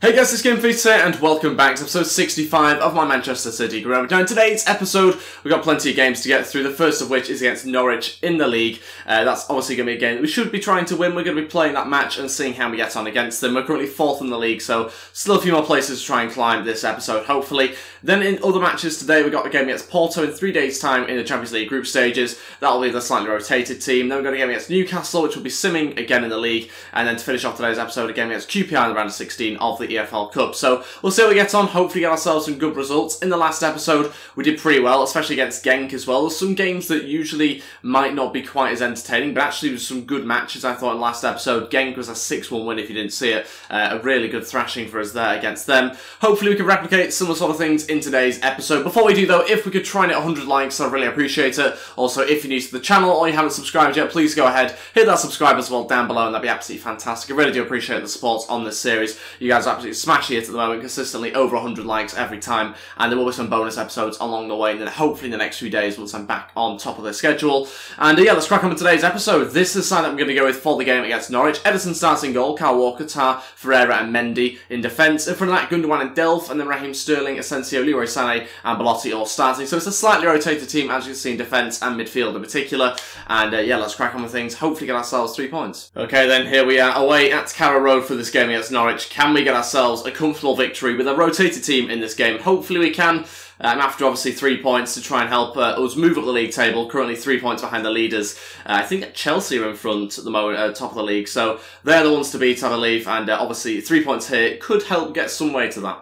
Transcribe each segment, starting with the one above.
Hey guys, it's Ep65 here, and welcome back to episode 65 of my Manchester City Ground. Now in today's episode, we've got plenty of games to get through, the first of which is against Norwich in the league. That's obviously going to be a game that we should be trying to win. We're going to be playing that match and seeing how we get on against them. We're currently 4th in the league, so still a few more places to try and climb this episode, hopefully. Then in other matches today, we've got a game against Porto in 3 days' time in the Champions League group stages. That'll be the slightly rotated team. Then we've got a game against Newcastle, which will be simming again in the league. And then to finish off today's episode, a game against QPR in the round of 16 of the EFL Cup. So we'll see how we get on, hopefully get ourselves some good results. In the last episode, we did pretty well, especially against Genk as well. There's some games that usually might not be quite as entertaining, but actually there was some good matches, I thought, in the last episode. Genk was a 6-1 win if you didn't see it. A really good thrashing for us there against them. Hopefully we can replicate similar sort of things in today's episode. Before we do though, if we could try and hit 100 likes, I'd really appreciate it. Also, if you're new to the channel or you haven't subscribed yet, please go ahead, hit that subscribe as well down below, and that'd be absolutely fantastic. I really do appreciate the support on this series. You guys are absolutely smashing it at the moment, consistently over 100 likes every time, and there will be some bonus episodes along the way, and then hopefully in the next few days once I'm back on top of the schedule. And yeah, let's crack on with today's episode. This is the side that I'm going to go with for the game against Norwich. Ederson starts in goal, Kyle Walker, Tar, Ferreira and Mendy in defence. In front of that, Gundogan and Delph, and then Raheem Sterling, Asensio, Leroy Sané and Belotti all starting. So it's a slightly rotated team, as you can see, in defence and midfield in particular. And yeah, let's crack on with things, hopefully get ourselves 3 points. Okay then, here we are away at Carrow Road for this game against Norwich. Can we get ourselves a comfortable victory with a rotated team in this game? Hopefully we can. After obviously 3 points to try and help us move up the league table. Currently 3 points behind the leaders. I think Chelsea are in front at the moment, top of the league. So they're the ones to beat, I believe. And obviously 3 points here could help get some way to that.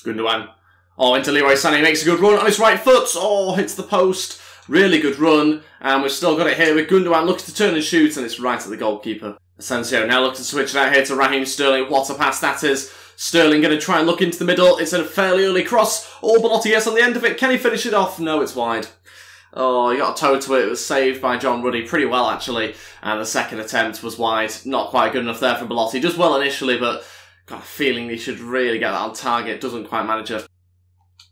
Gundogan. Oh, into Leroy Sané, makes a good run on his right foot. Oh, hits the post. Really good run. And we've still got it here with Gundogan looking to turn and shoot, and it's right at the goalkeeper. Asensio now looking to switch it out here to Raheem Sterling. What a pass that is. Sterling going to try and look into the middle. It's a fairly early cross. Oh, Belotti gets on the end of it. Can he finish it off? No, it's wide. Oh, he got a toe to it. It was saved by John Ruddy pretty well, actually. And the second attempt was wide. Not quite good enough there for Belotti. Does well initially, but got a feeling he should really get that on target. Doesn't quite manage it.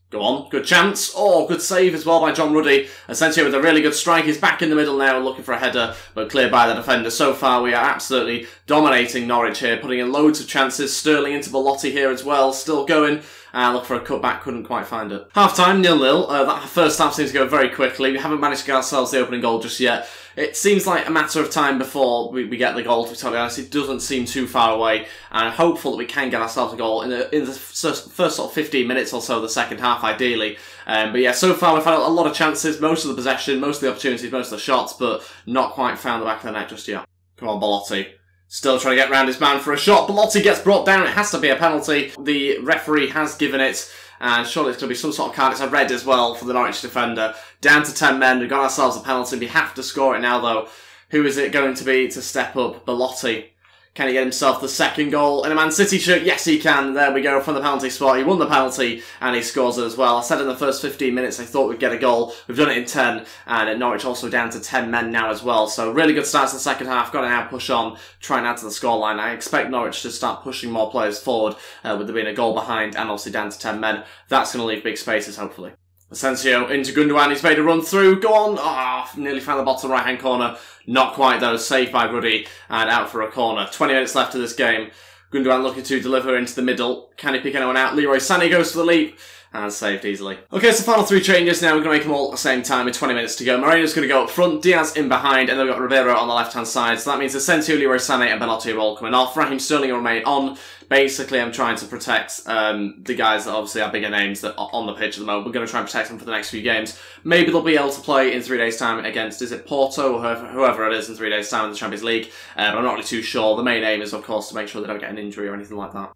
Go on, good chance. Oh, good save as well by John Ruddy. Asensio with a really good strike. He's back in the middle now looking for a header, but cleared by the defender. So far, we are absolutely dominating Norwich here, putting in loads of chances. Sterling into Belotti here as well, still going. Look for a cutback, couldn't quite find it. Half-time, 0-0. That first half seems to go very quickly. We haven't managed to get ourselves the opening goal just yet. It seems like a matter of time before we get the goal, to be totally honest. It doesn't seem too far away, and I'm hopeful that we can get ourselves a goal in the first sort of 15 minutes or so of the second half, ideally. But yeah, so far we've had a lot of chances, most of the possession, most of the opportunities, most of the shots, but not quite found the back of the net just yet. Come on, Belotti. Still trying to get round his man for a shot. Belotti gets brought down. It has to be a penalty. The referee has given it. And surely it's going to be some sort of card. It's a red as well for the Norwich defender. Down to 10 men. We've got ourselves a penalty. We have to score it now, though. Who is it going to be to step up? Belotti. Can he get himself the second goal in a Man City shirt? Yes, he can. There we go from the penalty spot. He won the penalty and he scores it as well. I said in the first 15 minutes I thought we'd get a goal. We've done it in 10, and Norwich also down to 10 men now as well. So really good start to the second half. Got to now push on, try and add to the scoreline. I expect Norwich to start pushing more players forward with there being a goal behind and obviously down to 10 men. That's going to leave big spaces, hopefully. Asensio into Gundogan, he's made a run through, go on, nearly found the bottom right hand corner, not quite though, saved by Ruddy and out for a corner. 20 minutes left of this game, Gundogan looking to deliver into the middle, can he pick anyone out? Leroy Sané goes for the leap and saved easily. Okay, so final 3 changes now, we're going to make them all at the same time with 20 minutes to go. Moreno's going to go up front, Diaz in behind, and then we've got Ribeiro on the left hand side, so that means Asensio, Leroy Sané and Belotti are all coming off. Raheem Sterling will remain on. Basically, I'm trying to protect the guys that obviously are bigger names that are on the pitch at the moment. We're going to try and protect them for the next few games. Maybe they'll be able to play in 3 days' time against, is it Porto or whoever it is in 3 days' time in the Champions League. But I'm not really too sure. The main aim is, of course, to make sure they don't get an injury or anything like that.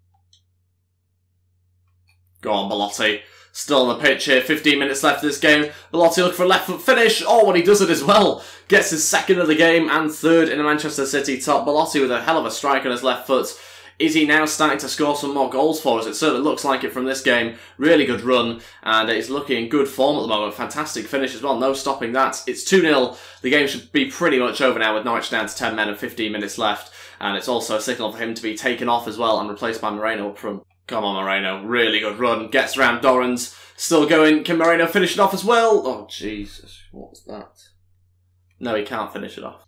Go on, Belotti. Still on the pitch here, 15 minutes left of this game. Belotti looking for a left foot finish. Oh, and he does it as well. Gets his second of the game and third in a Manchester City top. Belotti with a hell of a strike on his left foot. Is he now starting to score some more goals for us? It certainly looks like it from this game. Really good run, and he's looking in good form at the moment. Fantastic finish as well, no stopping that. It's 2-0. The game should be pretty much over now with Norwich down to 10 men and 15 minutes left. And it's also a signal for him to be taken off as well and replaced by Moreno up front. Come on, Moreno. Really good run. Gets around Dorrans. Still going. Can Moreno finish it off as well? Oh, Jesus. What was that? No, he can't finish it off.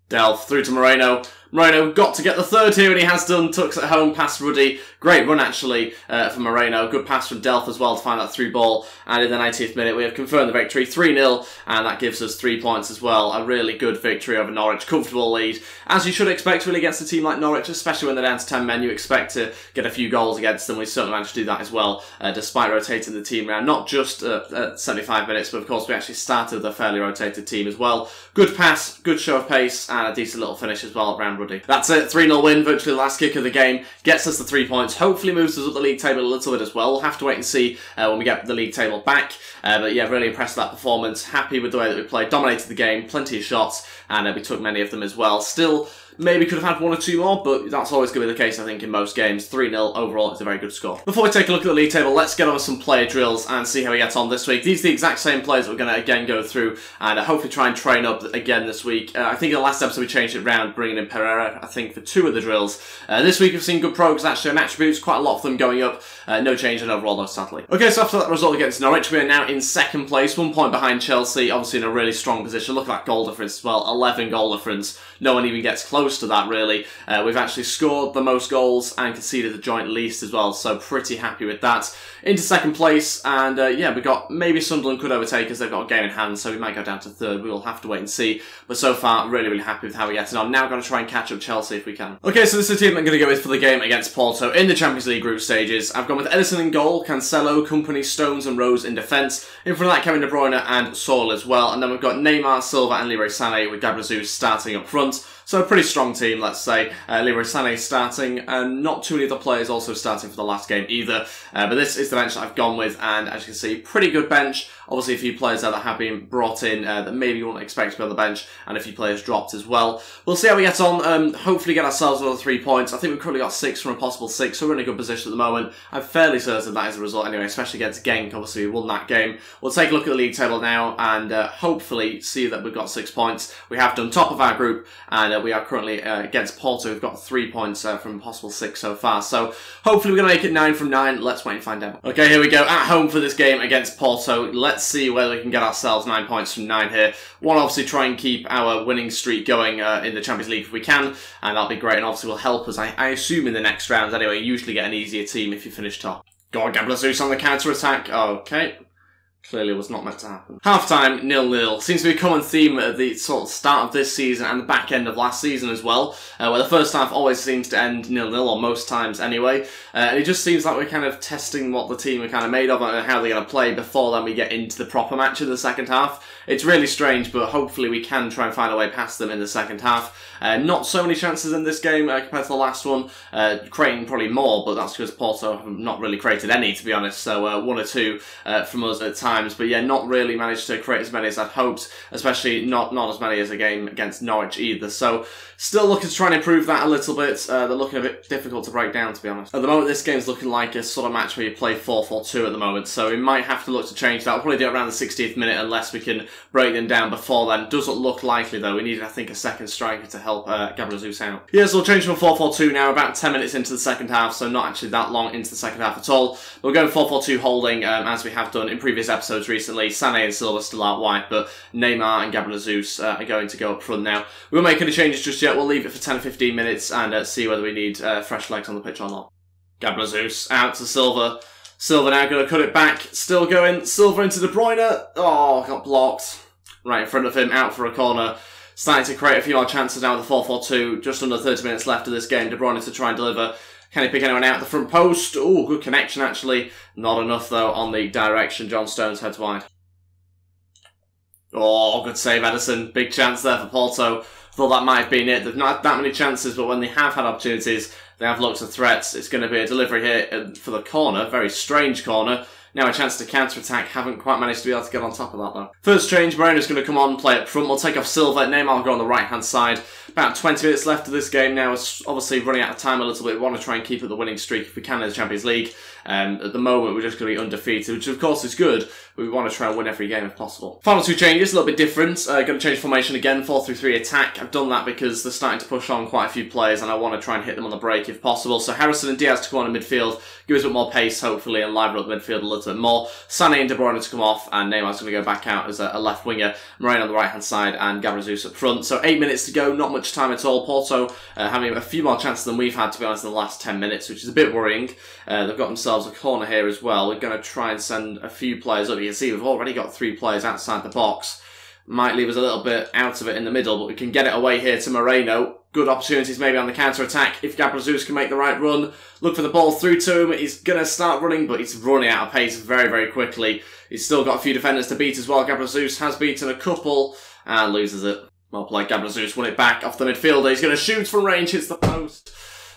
Delph through to Moreno. Moreno got to get the third here, and he has done. Tucks at home, past Ruddy. Great run, actually, for Moreno. Good pass from Delph as well to find that through ball. And in the 90th minute, we have confirmed the victory, 3-0, and that gives us 3 points as well. A really good victory over Norwich. Comfortable lead, as you should expect, really, against a team like Norwich, especially when they're down to 10 men. You expect to get a few goals against them. We certainly managed to do that as well, despite rotating the team around. Not just at 75 minutes, but of course, we actually started with a fairly rotated team as well. Good pass, good show of pace, and a decent little finish as well around Ruddy. That's it, 3-0 win, virtually the last kick of the game, gets us the 3 points, hopefully moves us up the league table a little bit as well. We'll have to wait and see when we get the league table back, but yeah, really impressed with that performance, happy with the way that we played, dominated the game, plenty of shots, and we took many of them as well. Still, maybe could have had 1 or 2 more, but that's always going to be the case, I think, in most games. 3-0 overall is a very good score. Before we take a look at the league table, let's get on with some player drills and see how we get on this week. These are the exact same players that we're going to again go through and hopefully try and train up again this week. I think in the last episode we changed it around, bringing in Pereira, I think, for 2 of the drills. This week we've seen good progress actually on attributes, quite a lot of them going up. No change in overall though, sadly. Okay, so after that result against Norwich, we are now in 2nd place, 1 point behind Chelsea, obviously in a really strong position. Look at that goal difference as well, 11 goal difference. No one even gets close to that, really. We've actually scored the most goals and conceded the joint least as well, so pretty happy with that. Into 2nd place, and yeah, we got, maybe Sunderland could overtake us, they've got a game in hand, so we might go down to 3rd, we will have to wait and see, but so far, really happy with how we're getting on. Now going to try and catch up Chelsea if we can. Okay, so this is the team I'm going to go with for the game against Porto in the Champions League group stages. I've gone with Edison in goal, Cancelo, Company, Stones and Rose in defence. In front of that, Kevin De Bruyne and Saul as well, and then we've got Neymar, Silva and Leroy Sané with Gabriel Jesus starting up front. So a pretty strong team, let's say. Leroy Sané starting, and not too many other players also starting for the last game either. But this is the bench that I've gone with, and as you can see, pretty good bench. Obviously, a few players there that have been brought in that maybe you wouldn't expect to be on the bench, and a few players dropped as well. We'll see how we get on. Hopefully get ourselves another 3 points. I think we've currently got 6 from a possible 6, so we're in a good position at the moment. I'm fairly certain that is the result anyway, especially against Genk. Obviously, we won that game. We'll take a look at the league table now, and hopefully see that we've got 6 points. We have done top of our group, and we are currently against Porto. We've got 3 points from a possible 6 so far, so hopefully we're going to make it 9 from 9. Let's wait and find out. Okay, here we go, at home for this game against Porto. Let's see whether we can get ourselves 9 points from 9 here. Want to obviously try and keep our winning streak going in the Champions League if we can, and that'll be great, and obviously will help us, I assume, in the next rounds anyway. You usually get an easier team if you finish top. Go on, Gabriel Jesus on the counter-attack. Okay. Clearly was not meant to happen. Half-time, 0-0. Seems to be a common theme at the sort of start of this season and the back end of last season as well, where the first half always seems to end 0-0, or most times anyway. And it just seems like we're kind of testing what the team are kind of made of and how they're going to play before then we get into the proper match in the second half. It's really strange, but hopefully we can try and find a way past them in the second half. Not so many chances in this game compared to the last one. Creating probably more, but that's because Porto have not really created any, to be honest. So 1 or 2 from us at times. But yeah, not really managed to create as many as I'd hoped, especially not as many as a game against Norwich either. So still looking to try and improve that a little bit. They're looking a bit difficult to break down, to be honest. At the moment, this game's looking like a sort of match where you play 4-4-2 at the moment, so we might have to look to change that. We'll probably do it around the 60th minute unless we can break them down before then. Doesn't look likely though. We need, I think, a second striker to help Gabriel Jesus out. Yeah, so we'll change from a 4-4-2 now, about 10 minutes into the second half, so not actually that long into the second half at all. We're going 4-4-2 holding, as we have done in previous episodes recently. Sané and Silva still out wide, but Neymar and Gabriel Jesus are going to go up front now. We won't make any changes just yet. We'll leave it for 10 or 15 minutes and see whether we need fresh legs on the pitch or not. Gabriel Jesus out to Silva. Silva now going to cut it back. Still going. Silva into De Bruyne. Oh, got blocked. Right in front of him, out for a corner. Starting to create a few more chances now with the 4-4-2. Just under 30 minutes left of this game. De Bruyne to try and deliver. Can he pick anyone out the front post? Oh, good connection actually. Not enough though on the direction. John Stones heads wide. Oh, good save, Edison. Big chance there for Porto. Thought that might have been it. They've not had that many chances, but when they have had opportunities, they have looked at threats. It's going to be a delivery here for the corner. Very strange corner. Now a chance to counter-attack. Haven't quite managed to be able to get on top of that, though. First change, Moreno's going to come on, play up front. We'll take off Silva. Neymar will go on the right-hand side. About 20 minutes left of this game now. It's obviously running out of time a little bit. We want to try and keep up the winning streak if we can in the Champions League. At the moment, we're just going to be undefeated, which of course is good, but we want to try and win every game if possible. Final 2 changes, a little bit different. Going to change formation again, 4-3-3 attack. I've done that because they're starting to push on quite a few players, and I want to try and hit them on the break if possible. So Harrison and Diaz to come on in midfield, give us a bit more pace, hopefully, and liven up the midfield a little little bit more. Sané and De Bruyne to come off, and Neymar's going to go back out as a left winger. Moreno on the right hand side, and Gabriel Jesus up front. So 8 minutes to go, not much time at all. Porto having a few more chances than we've had, to be honest, in the last 10 minutes, which is a bit worrying. They've got themselves a corner here as well. We're going to try and send a few players up. You can see we've already got 3 players outside the box. Might leave us a little bit out of it in the middle, but we can get it away here to Moreno. Good opportunities maybe on the counter-attack if Gabriel Jesus can make the right run. Look for the ball through to him. He's going to start running, but he's running out of pace very, very quickly. He's still got a few defenders to beat as well. Gabriel Jesus has beaten a couple and loses it. Well played, Gabriel Jesus won it back off the midfielder. He's going to shoot from range, hits the post.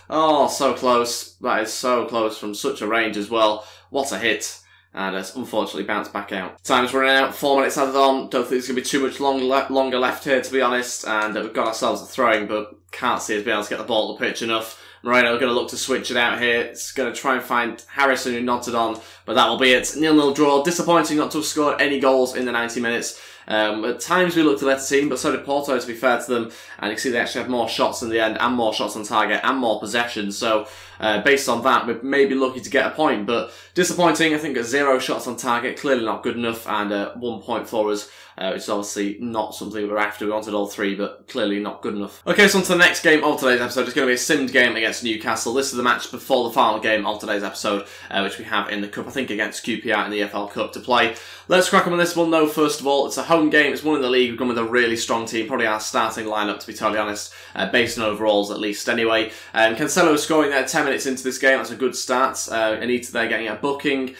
Oh, so close. That is so close from such a range as well. What a hit. And it's unfortunately bounced back out. Time's running out, 4 minutes added on. Don't think there's going to be too much longer left here, to be honest. And we've got ourselves a throwing, but can't see us being able to get the ball to the pitch enough. Moreno going to look to switch it out here. It's going to try and find Harrison, who nodded on, but that will be it. 0-0 draw. Disappointing not to have scored any goals in the 90 minutes. At times we looked a better team, but so did Porto, to be fair to them. And you can see they actually had more shots in the end, and more shots on target, and more possession. So based on that, we're maybe lucky to get a point, but disappointing. I think 0 shots on target, clearly not good enough, and 1 point for us, which is obviously not something we're after. We wanted all 3, but clearly not good enough. Okay, so on to the next game of today's episode. It's going to be a simmed game against Newcastle. This is the match before the final game of today's episode, which we have in the Cup, I think against QPR in the EFL Cup to play. Let's crack on with this one though. First of all, it's a home game. It's one in the league. We've gone with a really strong team, probably our starting lineup to be totally honest, based on overalls at least anyway. Cancelo scoring there 10 minutes into this game. That's a good start. Anita there getting a booking.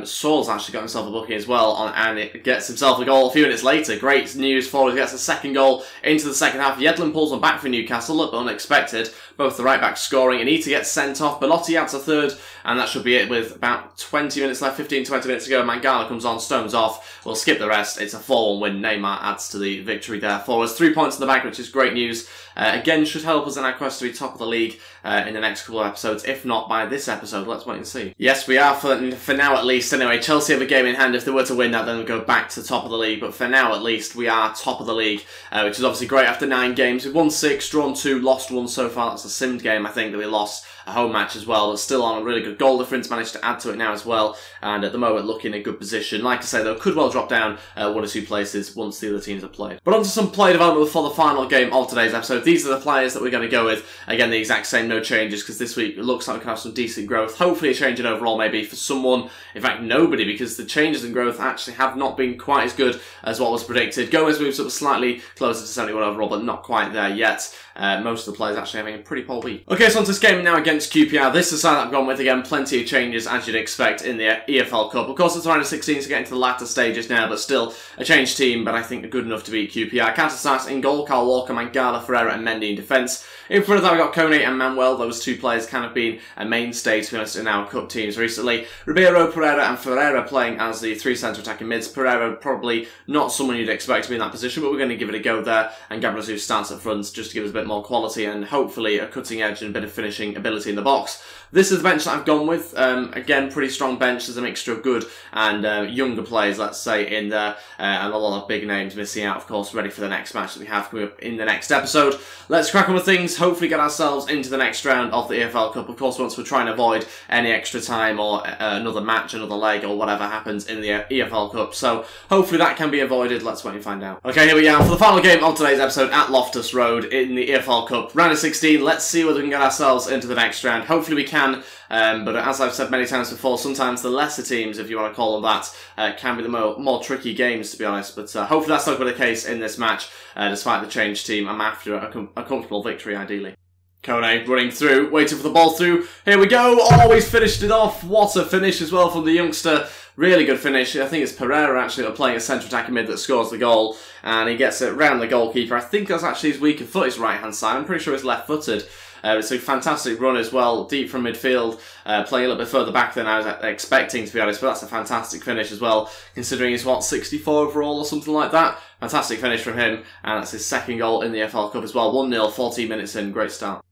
Saul's actually got himself a booking as well, and it gets himself a goal a few minutes later. Great news for us. He gets a second goal into the second half. Yedlin pulls one back for Newcastle. Look, unexpected. Both the right backs scoring. Anita gets sent off. Belotti adds a third, and that should be it with about 20 minutes left, 15-20 minutes to go. Mangala comes on, stones off. We'll skip the rest. It's a 4-1 win. Neymar adds to the victory there for us. 3 points in the bag, which is great news. Again, should help us in our quest to be top of the league in the next couple of episodes. If not by this episode, let's wait and see. Yes, we are for now at least. Anyway, Chelsea have a game in hand. If they were to win that, then we'll go back to the top of the league. But for now, at least, we are top of the league, which is obviously great after 9 games. We've won 6, drawn 2, lost 1 so far. That's a simmed game, I think, that we lost. A home match as well, but still on a really good goal difference, managed to add to it now as well, and at the moment looking in a good position. Like I say though, could well drop down 1 or 2 places once the other teams have played. But on to some play development for the final game of today's episode. These are the players that we're going to go with. Again, the exact same, no changes, because this week it looks like we can have some decent growth. Hopefully a change in overall maybe for someone, in fact nobody, because the changes in growth actually have not been quite as good as what was predicted. Gomez moves up slightly closer to 71 overall, but not quite there yet. Most of the players actually having a pretty poor week. Okay, so on to this game now against QPR. This is the side that I've gone with. Again, plenty of changes as you'd expect in the EFL Cup. Of course, it's around 16 to get into the latter stages now, but still a changed team, but I think good enough to beat QPR. Counter-start in goal, Kyle Walker, Mangala, Ferreira and Mendy in defence. In front of that, we've got Kone and Manuel. Those 2 players kind of been a mainstay, to be honest, in our Cup teams recently. Ribeiro, Pereira and Ferreira playing as the 3 centre attacking mids. Pereira probably not someone you'd expect to be in that position, but we're going to give it a go there. And Gabriel Jesus starts up front just to give us a bit more quality and hopefully a cutting edge and a bit of finishing ability in the box. This is the bench that I've gone with. Again, pretty strong bench. There's a mixture of good and younger players, let's say, in there. And a lot of big names missing out, of course, ready for the next match that we have coming up in the next episode. Let's crack on with things. Hopefully get ourselves into the next round of the EFL Cup. Of course, once we're trying to avoid any extra time or another match, another leg, or whatever happens in the EFL Cup. So hopefully that can be avoided. Let's wait and find out. Okay, here we are for the final game of today's episode at Loftus Road in the EFL Cup. Round of 16. Let's see whether we can get ourselves into the next round. Hopefully we can. But as I've said many times before, sometimes the lesser teams, if you want to call them that, can be the more tricky games, to be honest. But hopefully that's not going to be the case in this match, despite the changed team. I'm after a comfortable victory, ideally. Kone running through, waiting for the ball through. Here we go. Always finished it off. What a finish as well from the youngster. Really good finish. I think it's Pereira actually playing a centre attacking mid that scores the goal. And he gets it round the goalkeeper. I think that's actually his weaker foot, his right hand side. I'm pretty sure it's left footed. It's a fantastic run as well, deep from midfield, playing a little bit further back than I was expecting, to be honest, but that's a fantastic finish as well, considering he's, what, 64 overall or something like that? Fantastic finish from him, and that's his second goal in the EFL Cup as well. 1-0, 14 minutes in, great start.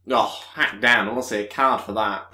Oh, hacked down, I want to see a card for that.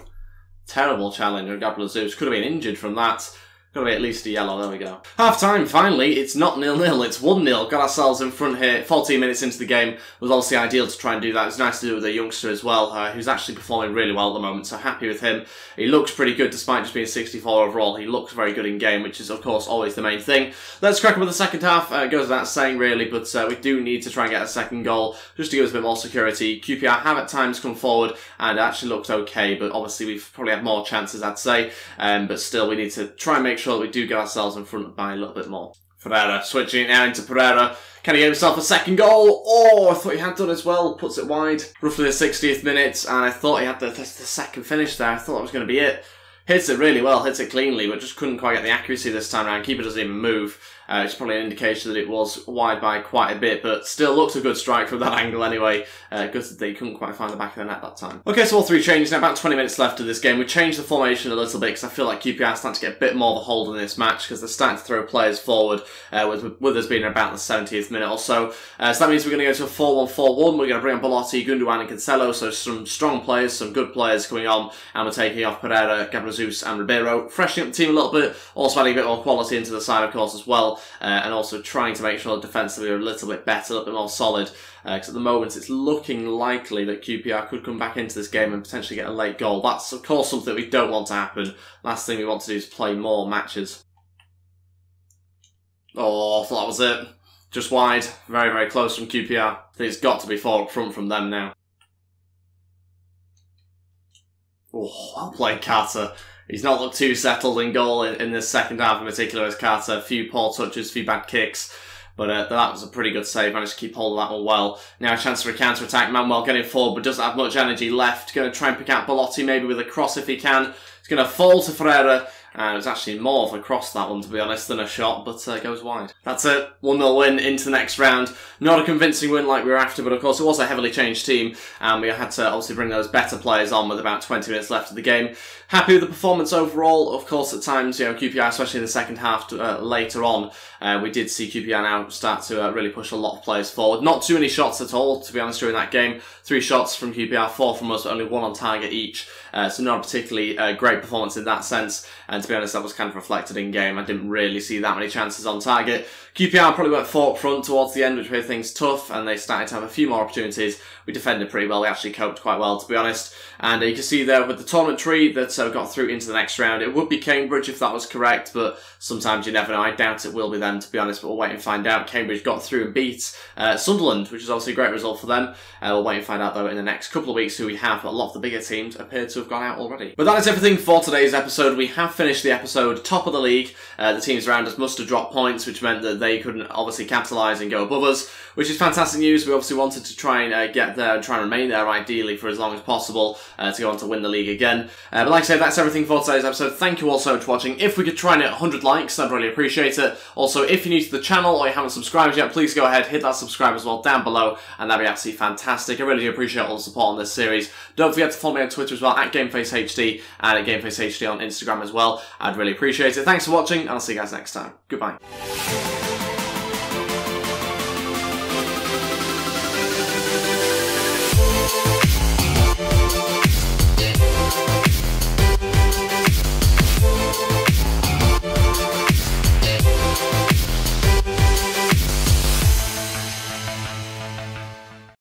Terrible challenge, Gabriel Jesus could have been injured from that. Gotta be at least a yellow, there we go. Half time, finally, it's not 0-0, it's 1-0. Got ourselves in front here, 14 minutes into the game. Was obviously ideal to try and do that. It's nice to do it with a youngster as well, who's actually performing really well at the moment, so happy with him. He looks pretty good despite just being 64 overall. He looks very good in game, which is of course always the main thing. Let's crack on with the second half. It goes without saying really, but we do need to try and get a second goal, just to give us a bit more security. QPR have at times come forward, and it actually looked okay, but obviously we've probably had more chances, I'd say. But still, we need to try and make sure that we do get ourselves in front by a little bit more. Ferreira switching it now into Pereira. Can he get himself a second goal? Oh, I thought he had done as well. Puts it wide. Roughly the 60th minute, and I thought he had the second finish there. I thought that was going to be it. Hits it really well, hits it cleanly, but just couldn't quite get the accuracy this time around. Keeper doesn't even move. It's probably an indication that it was wide by quite a bit, but still looks a good strike from that angle anyway. Good that they couldn't quite find the back of the net that time. Okay, so all three changes. Now about 20 minutes left of this game. We changed the formation a little bit because I feel like QPR are starting to get a bit more of a hold on this match because they're starting to throw players forward with us being about the 70th minute or so. So that means we're going to go to a 4-1-4-1. We're going to bring on Belotti, Gundogan and Cancelo, so some strong players, some good players coming on, and we're taking off Pereira, Gabriel Jesus and Ribeiro, freshening up the team a little bit, also adding a bit more quality into the side of course as well, and also trying to make sure defensively we're a little bit better, a little bit more solid, because at the moment it's looking likely that QPR could come back into this game and potentially get a late goal. That's of course something we don't want to happen. Last thing we want to do is play more matches. Oh, I thought that was it. Just wide, very, very close from QPR. I think it's got to be far up front from them now. Oh, well played Carter. He's not looked too settled in goal in this second half in particular as Carter. A few poor touches, a few bad kicks. But that was a pretty good save. Managed to keep hold of that one well. Now a chance for a counter-attack. Manuel getting forward but doesn't have much energy left. Going to try and pick out Belotti maybe with a cross if he can. He's going to fall to Ferreira. It was actually more of a cross, that one, to be honest, than a shot, but goes wide. That's it. 1-0 win into the next round. Not a convincing win like we were after, but of course it was a heavily changed team, and we had to obviously bring those better players on with about 20 minutes left of the game. Happy with the performance overall. Of course, at times, QPR, especially in the second half later on, we did see QPR now start to really push a lot of players forward. Not too many shots at all, to be honest, during that game. 3 shots from QPR, 4 from us, but only 1 on target each. So not a particularly great performance in that sense. And to be honest, that was kind of reflected in game. I didn't really see that many chances on target. QPR probably went 4 up front towards the end, which made things tough, and they started to have a few more opportunities. We defended pretty well. We actually coped quite well, to be honest. And you can see there with the tournament tree that got through into the next round. It would be Cambridge if that was correct, but sometimes you never know. I doubt it will be them, to be honest, but we'll wait and find out. Cambridge got through and beat Sunderland, which is obviously a great result for them. We'll wait and find out, though, in the next couple of weeks who we have. But a lot of the bigger teams appear to have gone out already. But that is everything for today's episode. We have finished the episode top of the league. The teams around us must have dropped points, which meant that they couldn't obviously capitalise and go above us, which is fantastic news. We obviously wanted to try and get there and try and remain there, ideally, for as long as possible to go on to win the league again. But like I said, that's everything for today's episode. Thank you all so much for watching. If we could try and hit 100 likes, I'd really appreciate it. Also, if you're new to the channel or you haven't subscribed yet, please go ahead, hit that subscribe as well down below, and that'd be absolutely fantastic. I really do appreciate all the support on this series. Don't forget to follow me on Twitter as well, at GameFaceHD, and at GameFaceHD on Instagram as well. I'd really appreciate it. Thanks for watching, and I'll see you guys next time. Goodbye.